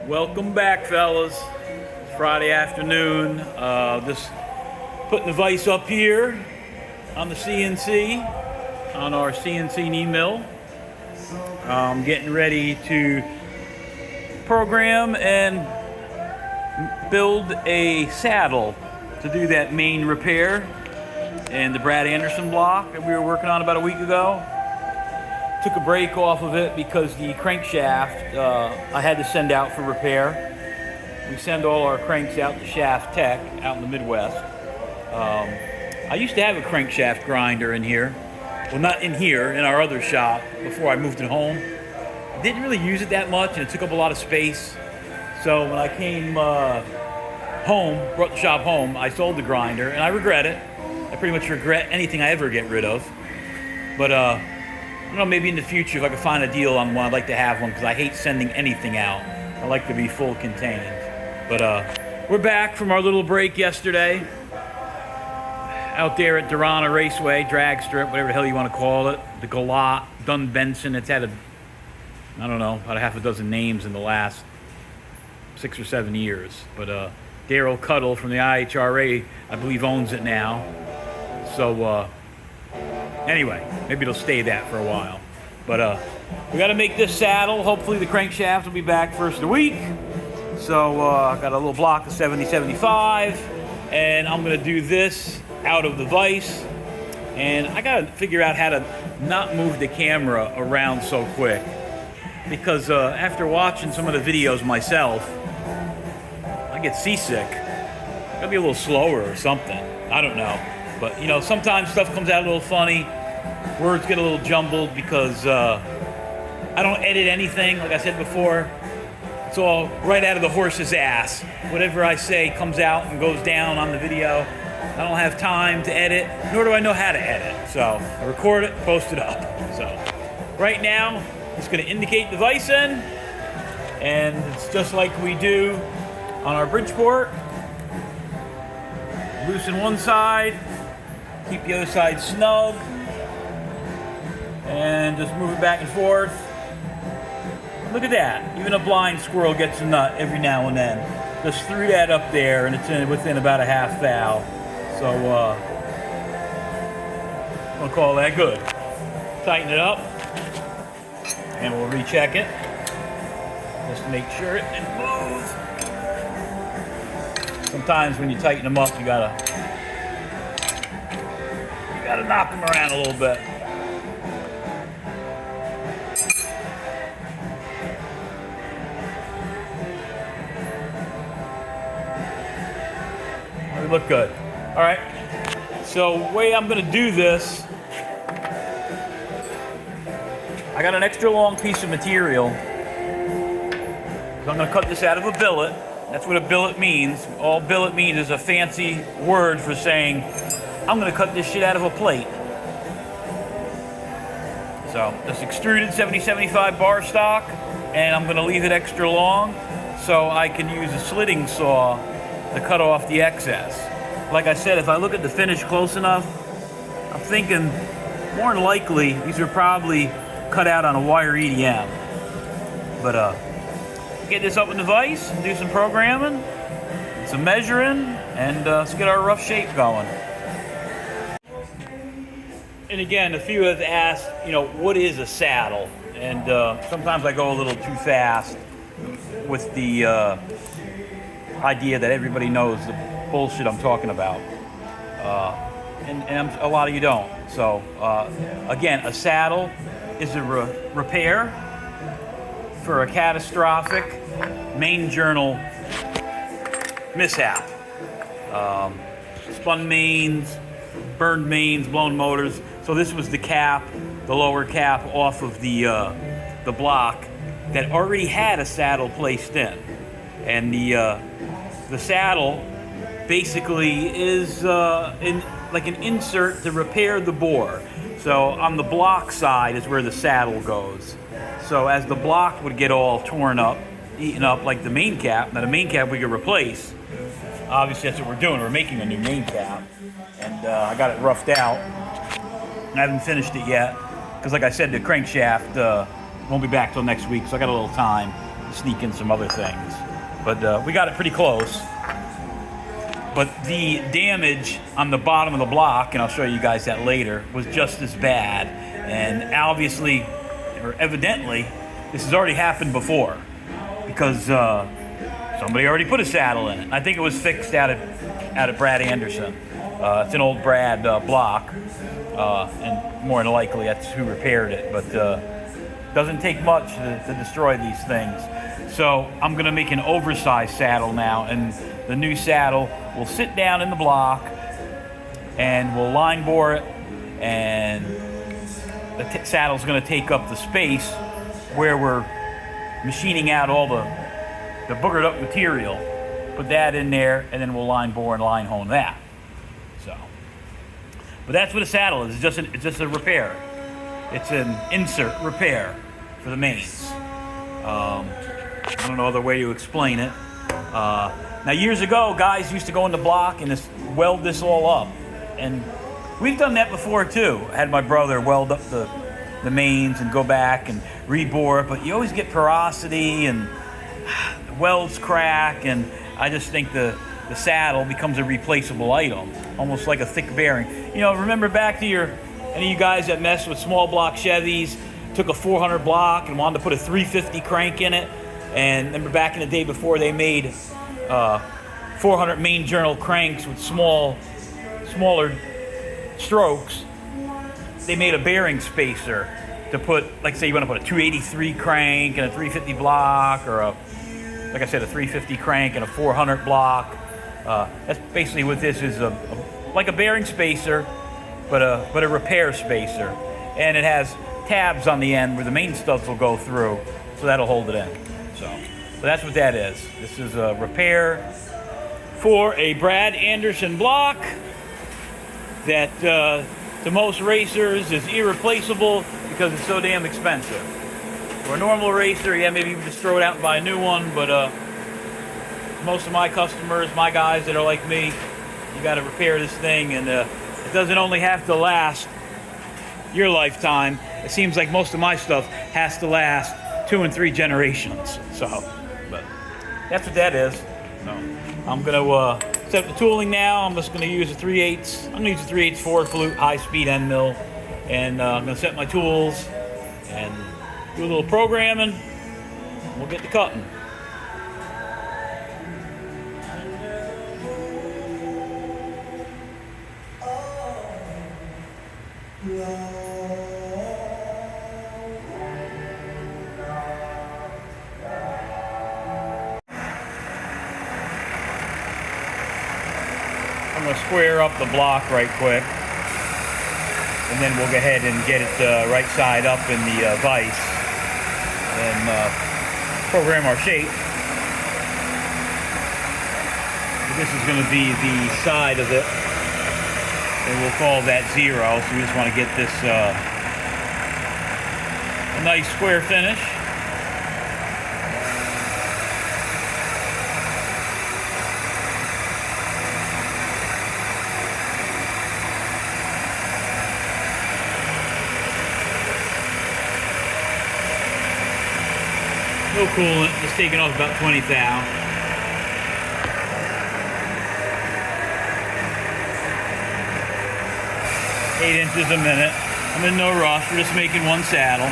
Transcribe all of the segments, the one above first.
Welcome back, fellas. It's Friday afternoon. Just putting the vise up here on the CNC, on our CNC mill. Getting ready to program and build a saddle to do that main repair in the Brad Anderson block that we were working on about a week ago. Took a break off of it because the crankshaft I had to send out for repair. We send all our cranks out to Shaft Tech out in the Midwest. I used to have a crankshaft grinder in here. Well, not in here, in our other shop before I moved it home. Didn't really use it that much and it took up a lot of space. So when I came home, brought the shop home, I sold the grinder and I regret it. I pretty much regret anything I ever get rid of. But I don't know, maybe in the future if I could find a deal on one, I'd like to have one because I hate sending anything out. I like to be full contained. But we're back from our little break yesterday. Out there at Durana Raceway, drag strip, whatever the hell you want to call it. The Galat, Dunn Benson. It's had I don't know, about a half a dozen names in the last 6 or 7 years. But Daryl Cuddle from the IHRA, I believe, owns it now. So anyway, maybe it'll stay that for a while. But we got to make this saddle. Hopefully the crankshaft will be back first of the week. So I got a little block of 70-75, and I'm going to do this out of the vise. And I got to figure out how to not move the camera around so quick. Because after watching some of the videos myself, I get seasick. Got to be a little slower or something. I don't know. But, you know, sometimes stuff comes out a little funny. Words get a little jumbled because I don't edit anything. Like I said before, it's all right out of the horse's ass. Whatever I say comes out and goes down on the video. I don't have time to edit, nor do I know how to edit. So I record it, post it up. So right now, it's going to indicate the vise end. And it's just like we do on our Bridgeport. Loosen one side. Keep the other side snug and just move it back and forth. Look at that. Even a blind squirrel gets a nut every now and then. Just threw that up there and it's within about a half thou. So we'll call that good. Tighten it up and we'll recheck it just to make sure it moves. Sometimes when you tighten them up, you gotta knock them around a little bit. They look good. All right. So the way I'm going to do this, I got an extra long piece of material. So I'm going to cut this out of a billet. That's what a billet means. All billet means is a fancy word for saying I'm going to cut this shit out of a plate. So this extruded 70-75 bar stock, and I'm going to leave it extra long so I can use a slitting saw to cut off the excess. Like I said, if I look at the finish close enough, I'm thinking more than likely these are probably cut out on a wire EDM. But get this up in the vise, do some programming, some measuring, and let's get our rough shape going. And again, a few have asked, you know, what is a saddle? And sometimes I go a little too fast with the idea that everybody knows the bullshit I'm talking about. And a lot of you don't. So, again, a saddle is a repair for a catastrophic main journal mishap. Spun mains, burned mains, blown motors. So this was the cap, the lower cap off of the block that already had a saddle placed in. And the saddle basically is like an insert to repair the bore. So on the block side is where the saddle goes. So as the block would get all torn up, eaten up like the main cap, now the main cap we could replace. Obviously that's what we're doing, we're making a new main cap. And I got it roughed out. I haven't finished it yet, because like I said, the crankshaft won't be back till next week, so I got a little time. sneak in some other things. But we got it pretty close. But the damage on the bottom of the block, and I'll show you guys that later, was just as bad. And obviously, or evidently, this has already happened before, because somebody already put a saddle in it. I think it was fixed out at Brad Anderson. It's an old Brad block, and more than likely that's who repaired it. But doesn't take much to destroy these things. So I'm going to make an oversized saddle now, and the new saddle will sit down in the block, and we'll line bore it, and the saddle's going to take up the space where we're machining out all the boogered up material. Put that in there, and then we'll line bore and line hone that. So, but that's what a saddle is. It's just a repair. It's an insert repair for the mains. I don't know other way to explain it. Now, years ago, guys used to go in the block and just weld this all up. And we've done that before, too. I had my brother weld up the mains and go back and rebore it. But you always get porosity and the welds crack. And I just think the saddle becomes a replaceable item, almost like a thick bearing. You know, remember back to any of you guys that messed with small block Chevys, took a 400 block and wanted to put a 350 crank in it. And remember back in the day before they made 400 main journal cranks with smaller strokes, they made a bearing spacer to put, like say you want to put a 283 crank and a 350 block, or like I said, a 350 crank and a 400 block. That's basically what this is, like a bearing spacer, but a repair spacer. And it has tabs on the end where the main studs will go through, so that'll hold it in. So that's what that is. This is a repair for a Brad Anderson block that to most racers is irreplaceable because it's so damn expensive. For a normal racer, yeah, maybe you can just throw it out and buy a new one, but most of my customers, my guys that are like me, you got to repair this thing, and it doesn't only have to last your lifetime. It seems like most of my stuff has to last 2 and 3 generations. So, but that's what that is. So I'm gonna set up the tooling now. I'm just gonna use a 3/8. I'm gonna use a 3/8 4 flute high-speed end mill, and I'm gonna set my tools and do a little programming. We'll get to cutting. I'm going to square up the block right quick, and then we'll go ahead and get it right side up in the vise and program our shape. This is going to be the side of it, and we'll call that 0. So we just want to get this a nice square finish. No coolant, just taking off about 20 thou. Eight inches a minute. I'm in no rush, we're just making one saddle.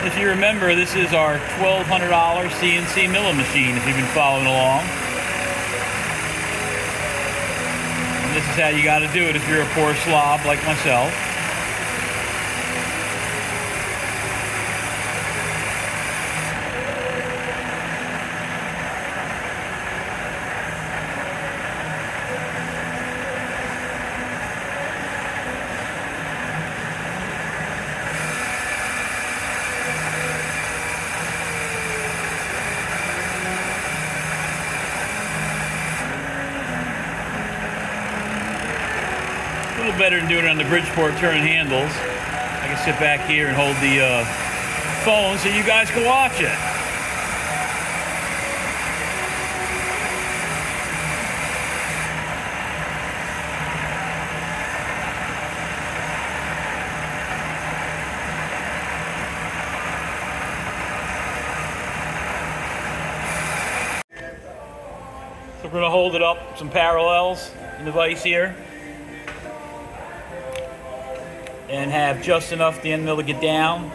If you remember, this is our $1,200 CNC Mill machine, if you've been following along. This is how you got to do it if you're a poor slob like myself. A little better than doing it on the Bridgeport turning handles. I can sit back here and hold the phone so you guys can watch it. We're going to hold it up some parallels in the vise here. And have just enough the end mill to get down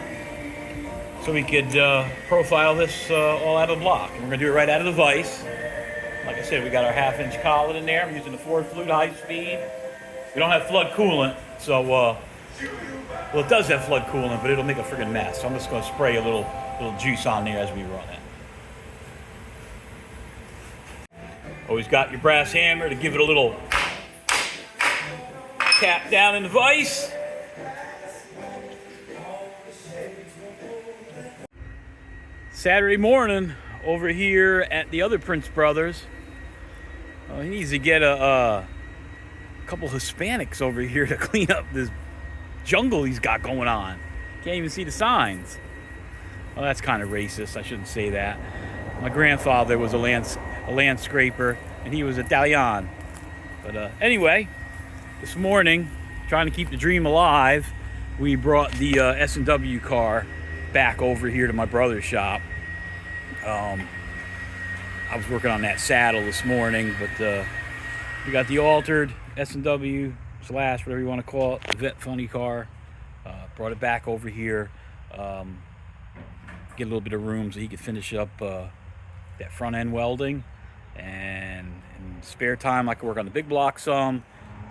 so we could profile this all out of the block. And we're going to do it right out of the vise. Like I said, we got our 1/2-inch collet in there. I'm using the Ford Flute high speed. We don't have flood coolant, so well, it does have flood coolant, but it'll make a friggin' mess. So I'm just going to spray a little juice on there as we run it. Always got your brass hammer to give it a little tap down in the vise. Saturday morning over here at the other Prince Brothers. He needs to get a couple Hispanics over here to clean up this jungle he's got going on. Can't even see the signs. Well, that's kind of racist. I shouldn't say that. My grandfather was a landscaper, and he was Italian. But anyway, this morning, trying to keep the dream alive, we brought the S&W car back over here to my brother's shop. I was working on that saddle this morning, but we got the altered S&W / whatever you want to call it, the vet funny car. Brought it back over here, get a little bit of room so he could finish up that front end welding, and in spare time I could work on the big block some,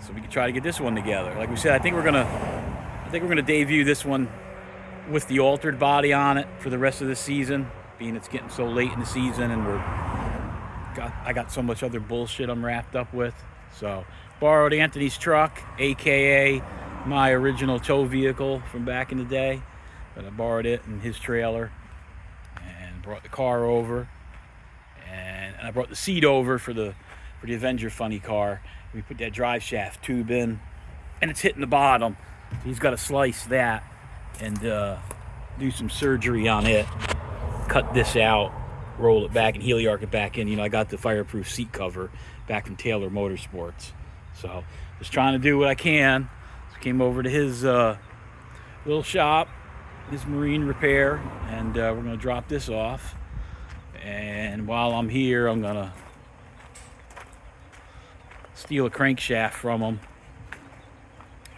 so we could try to get this one together. Like we said, I think we're gonna debut this one with the altered body on it for the rest of the season, being it's getting so late in the season and I got so much other bullshit I'm wrapped up with. So borrowed Anthony's truck, aka my original tow vehicle from back in the day, but I borrowed it in his trailer and brought the car over, and I brought the seat over for the Avenger funny car. We put that drive shaft tube in, and it's hitting the bottom. He's got to slice that and do some surgery on it, cut this out, roll it back, and heliarc it back in. You know, I got the fireproof seat cover back from Taylor Motorsports, so just trying to do what I can. So came over to his little shop, his marine repair, and we're gonna drop this off. And while I'm here, I'm gonna steal a crankshaft from him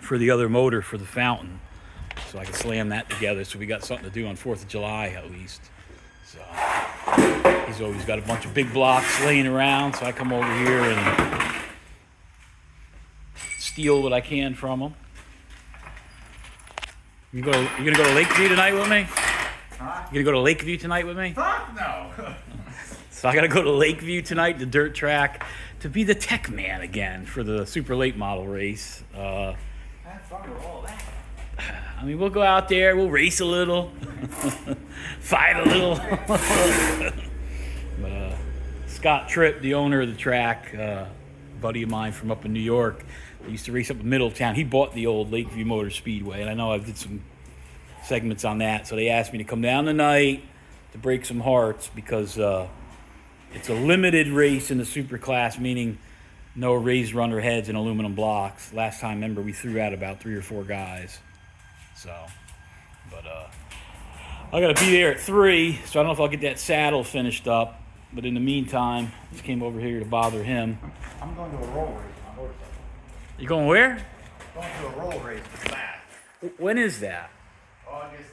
for the other motor for the fountain, so I can slam that together, so we got something to do on 4th of July at least. So he's always got a bunch of big blocks laying around, so I come over here and steal what I can from him. You gonna go to Lakeview tonight with me? Huh? You gonna go to Lakeview tonight with me? Fuck no. So I gotta go to Lakeview tonight, the dirt track, to be the tech man again for the super late model race. Have fun with all that. I mean, we'll go out there, we'll race a little, fight a little. But Scott Tripp, the owner of the track, buddy of mine from up in New York, he used to race up in Middletown. He bought the old Lakeview Motor Speedway, and I know I did some segments on that. So they asked me to come down tonight to break some hearts, because it's a limited race in the super class, meaning no raised runner heads and aluminum blocks. Last time, remember, we threw out about 3 or 4 guys. So, but I gotta be there at 3, so I don't know if I'll get that saddle finished up. But in the meantime, just came over here to bother him. I'm going to a roll race on my motorcycle. You going where? Going to a roll race with that. When is that? August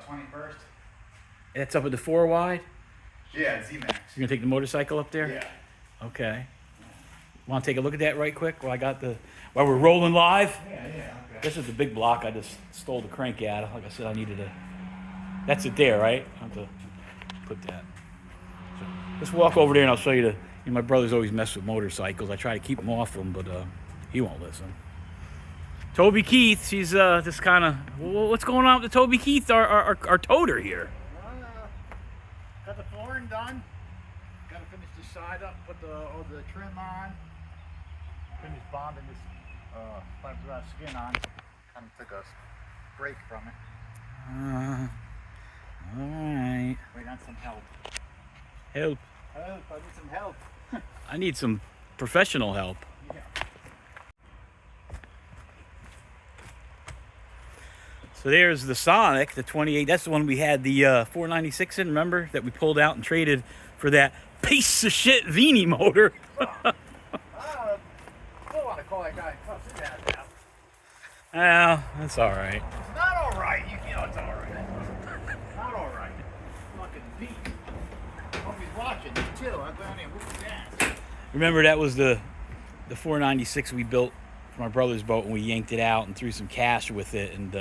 21st. That's up at the 4 wide? Yeah, Z-Max. You're gonna take the motorcycle up there? Yeah. Okay. Want to take a look at that right quick while we're rolling live? Yeah, okay. This is the big block I just stole the crank out of. Like I said, I needed that's it there, right? I have to put that. So let's walk over there and I'll show you my brother's always messed with motorcycles. I try to keep him off them, but he won't listen. Toby Keith, she's just kind of, what's going on with the Toby Keith, our toter here? Got the flooring done. Got to finish this side up, put all the trim on. Finish bonding this fiberglass skin on. Kind of took a break from it. All right. Wait on some help. Help. Help! I need some help. I need some professional help. Yeah. So there's the Sonic, the 28. That's the one we had the 496 in, remember? That we pulled out and traded for that piece of shit Vini motor. I don't want to call that guy cuss his ass out. Well, that's all right. It's not all right. You know it's all right. Not all right. Fucking beat. Hope he's watching this too. I'm down here whooping his ass. Remember that was the 496 we built for my brother's boat, and we yanked it out and threw some cash with it, and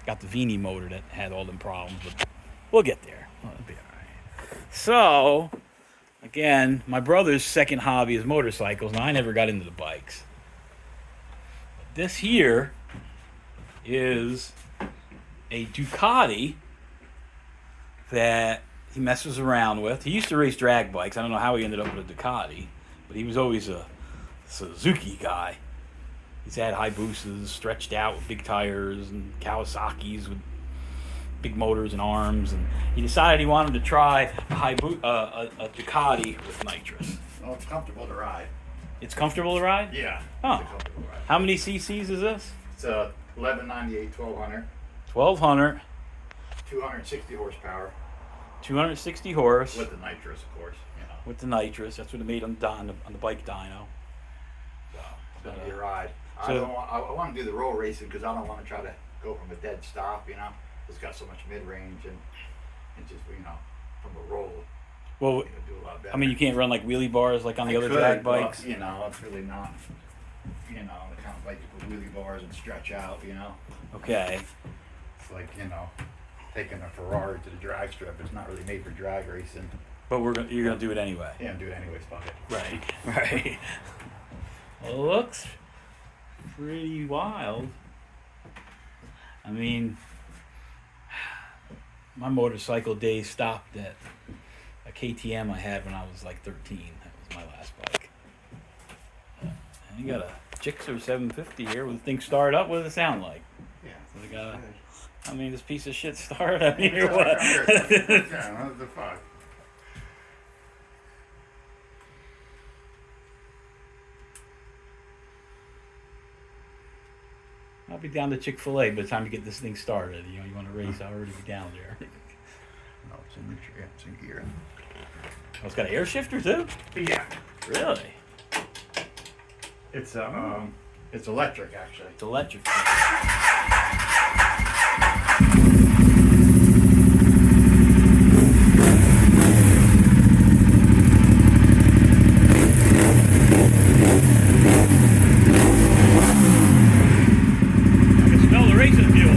got the Vini motor that had all them problems. But we'll get there. It'll be all right. So, again, my brother's second hobby is motorcycles, and I never got into the bikes. This here is a Ducati that he messes around with. He used to race drag bikes. I don't know how he ended up with a Ducati, but he was always a Suzuki guy. He's had Hayabusas stretched out with big tires and Kawasaki's with big motors and arms, and he decided he wanted to try a Ducati with nitrous. Oh, it's comfortable to ride. It's comfortable to ride? Yeah. Huh. It's a comfortable ride. How many cc's is this? It's a 1198 1200. 1200. 260 horsepower. 260 horse. With the nitrous, of course. You know. With the nitrous. That's what it made on the bike dyno. So, it's going to be a ride. So, I want to do the roll racing because I don't want to try to go from a dead stop, you know. It's got so much mid-range and just, you know, from a roll. well, You can do a lot better. I mean, you can't run like wheelie bars like on the other drag bikes. You know, it's really not, you know, the kind of bike you put wheelie bars and stretch out, you know. Okay. It's like, you know, taking a Ferrari to the drag strip. It's not really made for drag racing. But you're gonna do it anyway. Yeah, do it anyways, fuck it. Right. Right. Well, it looks pretty wild. I mean, my motorcycle days stopped at a KTM I had when I was like 13. That was my last bike. And you got a Gixxer 750 here. When the thing started up, what does it sound like? Yeah. So they got I mean, this piece of shit started. I mean, what? Yeah, what the fuck? I'll be down to Chick-fil-A by the time you get this thing started. You know, you want to race, I'll already be down there. No, it's in gear. Oh, it's got an air shifter too? Yeah. Really? It's electric actually. It's electric. I can smell the racing fuel.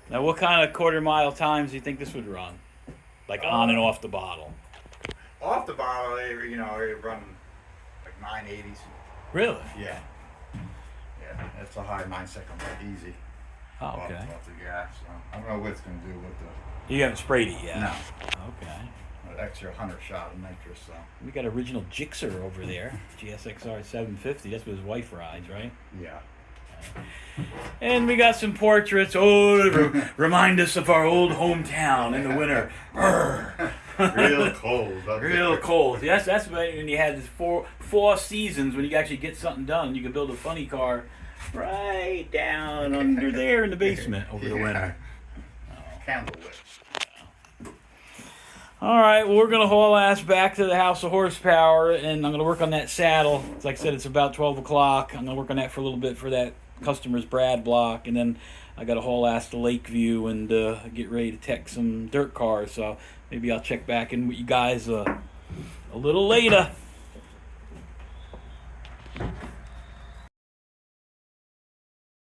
Now, what kind of quarter-mile times do you think this would run? Like on and off the bottle? Off the bottle, they run like 980s. Really? Yeah. Yeah, that's a high 9-second mark, easy. Oh, okay. Off the gas. So I don't know what it's gonna do with the You haven't sprayed it yet? No. Okay. Extra 100 shot of nitrous. So We got original Gixxer over there. GSXR 750. That's what his wife rides, right? yeah. And we got some portraits. Oh, to remind us of our old hometown in the winter. Real cold. Up Real there. cold. Yes, that's when you had this four seasons when you could actually get something done. You could build a funny car right down under there in the basement over the winter. Candlewick. All right, well, we're going to haul ass back to the House of Horsepower, and I'm going to work on that saddle. Like I said, it's about 12 o'clock. I'm going to work on that for a little bit for that customer's Brad block, and then I got to haul ass to Lakeview and get ready to tech some dirt cars. So maybe I'll check back in with you guys a little later.